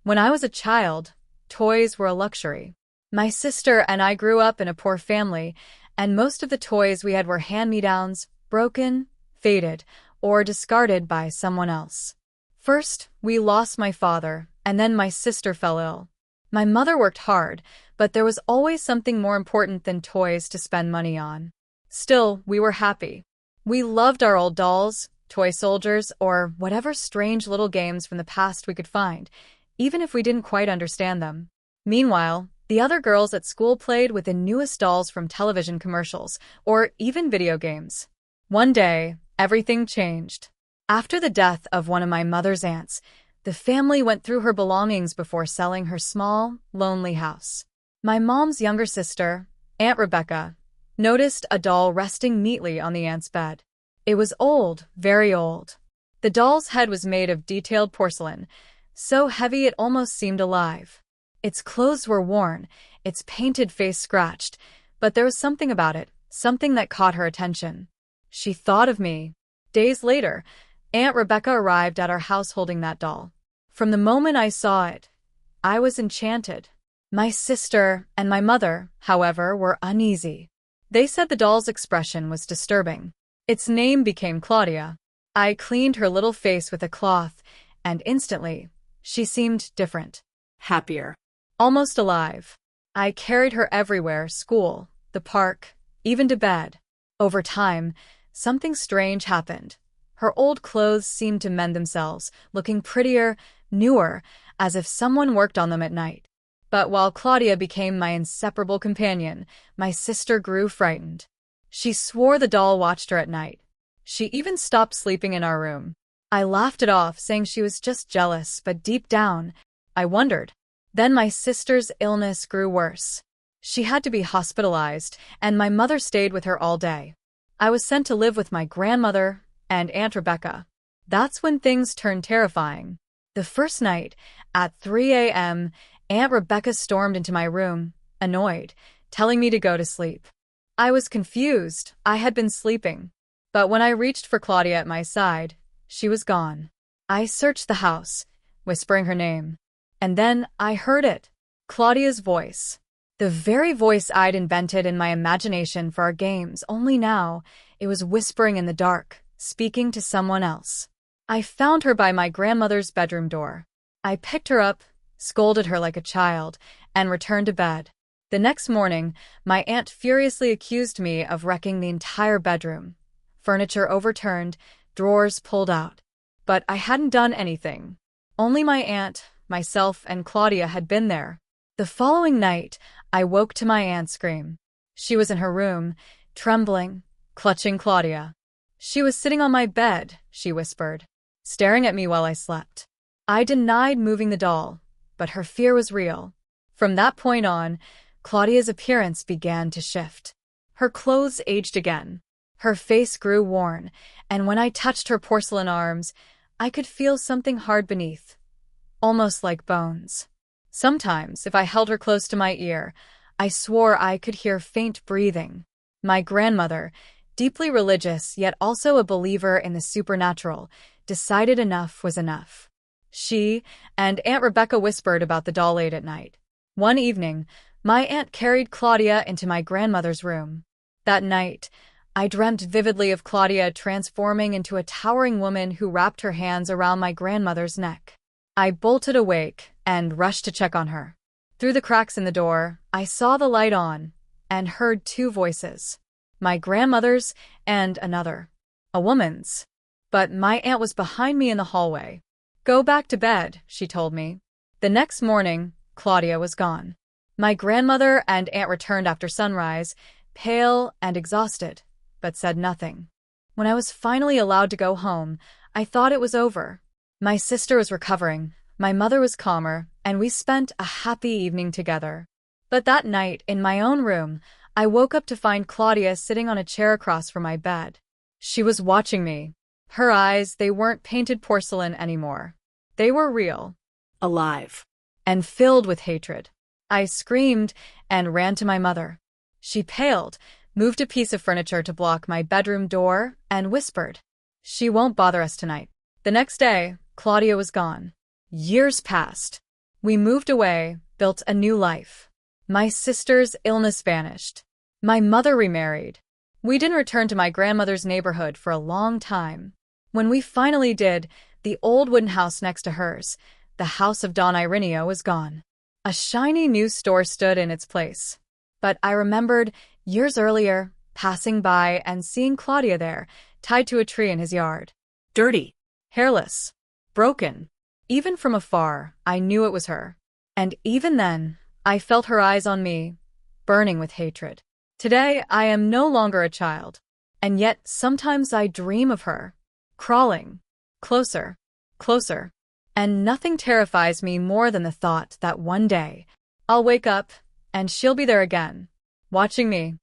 When I was a child, toys were a luxury. My sister and I grew up in a poor family, and most of the toys we had were hand-me-downs, broken, faded, or discarded by someone else. First, we lost my father, and then my sister fell ill. My mother worked hard, but there was always something more important than toys to spend money on. Still, we were happy. We loved our old dolls, toy soldiers, or whatever strange little games from the past we could find, even if we didn't quite understand them. Meanwhile, the other girls at school played with the newest dolls from television commercials, or even video games. One day, everything changed. After the death of one of my mother's aunts, the family went through her belongings before selling her small, lonely house. My mom's younger sister, Aunt Rebecca, noticed a doll resting neatly on the aunt's bed. It was old, very old. The doll's head was made of detailed porcelain, so heavy it almost seemed alive. Its clothes were worn, its painted face scratched, but there was something about it, something that caught her attention. She thought of me. Days later, Aunt Rebecca arrived at our house holding that doll. From the moment I saw it, I was enchanted. My sister and my mother, however, were uneasy. They said the doll's expression was disturbing. Its name became Claudia. I cleaned her little face with a cloth, and instantly, she seemed different. Happier. Almost alive. I carried her everywhere, school, the park, even to bed. Over time, something strange happened. Her old clothes seemed to mend themselves, looking prettier, newer, as if someone worked on them at night. But while Claudia became my inseparable companion, my sister grew frightened. She swore the doll watched her at night. She even stopped sleeping in our room. I laughed it off, saying she was just jealous, but deep down, I wondered. Then my sister's illness grew worse. She had to be hospitalized, and my mother stayed with her all day. I was sent to live with my grandmother and Aunt Rebecca. That's when things turned terrifying. The first night, at 3 a.m., Aunt Rebecca stormed into my room, annoyed, telling me to go to sleep. I was confused. I had been sleeping. But when I reached for Claudia at my side, she was gone. I searched the house, whispering her name. And then I heard it. Claudia's voice. The very voice I'd invented in my imagination for our games, only now it was whispering in the dark, speaking to someone else. I found her by my grandmother's bedroom door. I picked her up, scolded her like a child, and returned to bed. The next morning, my aunt furiously accused me of wrecking the entire bedroom. Furniture overturned, drawers pulled out. But I hadn't done anything. Only my aunt, myself, and Claudia had been there. The following night, I woke to my aunt's scream. She was in her room, trembling, clutching Claudia. She was sitting on my bed, she whispered, staring at me while I slept. I denied moving the doll, but her fear was real. From that point on, Claudia's appearance began to shift. Her clothes aged again. Her face grew worn, and when I touched her porcelain arms, I could feel something hard beneath, almost like bones. Sometimes, if I held her close to my ear, I swore I could hear faint breathing. My grandmother, deeply religious yet also a believer in the supernatural, decided enough was enough. She and Aunt Rebecca whispered about the doll late at night. One evening, my aunt carried Claudia into my grandmother's room. That night, I dreamt vividly of Claudia transforming into a towering woman who wrapped her hands around my grandmother's neck. I bolted awake and rushed to check on her. Through the cracks in the door, I saw the light on and heard two voices. My grandmother's and another. A woman's. But my aunt was behind me in the hallway. "Go back to bed," she told me. The next morning, Claudia was gone. My grandmother and aunt returned after sunrise, pale and exhausted, but said nothing. When I was finally allowed to go home, I thought it was over. My sister was recovering, my mother was calmer, and we spent a happy evening together. But that night, in my own room, I woke up to find Claudia sitting on a chair across from my bed. She was watching me. Her eyes, they weren't painted porcelain anymore. They were real, alive, and filled with hatred. I screamed and ran to my mother. She paled, moved a piece of furniture to block my bedroom door, and whispered, "She won't bother us tonight." The next day, Claudia was gone. Years passed. We moved away, built a new life. My sister's illness vanished. My mother remarried. We didn't return to my grandmother's neighborhood for a long time. When we finally did, the old wooden house next to hers, the house of Don Ireneo, was gone. A shiny new store stood in its place. But I remembered, years earlier, passing by and seeing Claudia there, tied to a tree in his yard. Dirty, hairless, broken. Even from afar, I knew it was her. And even then, I felt her eyes on me, burning with hatred. Today, I am no longer a child. And yet, sometimes I dream of her, crawling closer, closer. And nothing terrifies me more than the thought that one day, I'll wake up, and she'll be there again, watching me.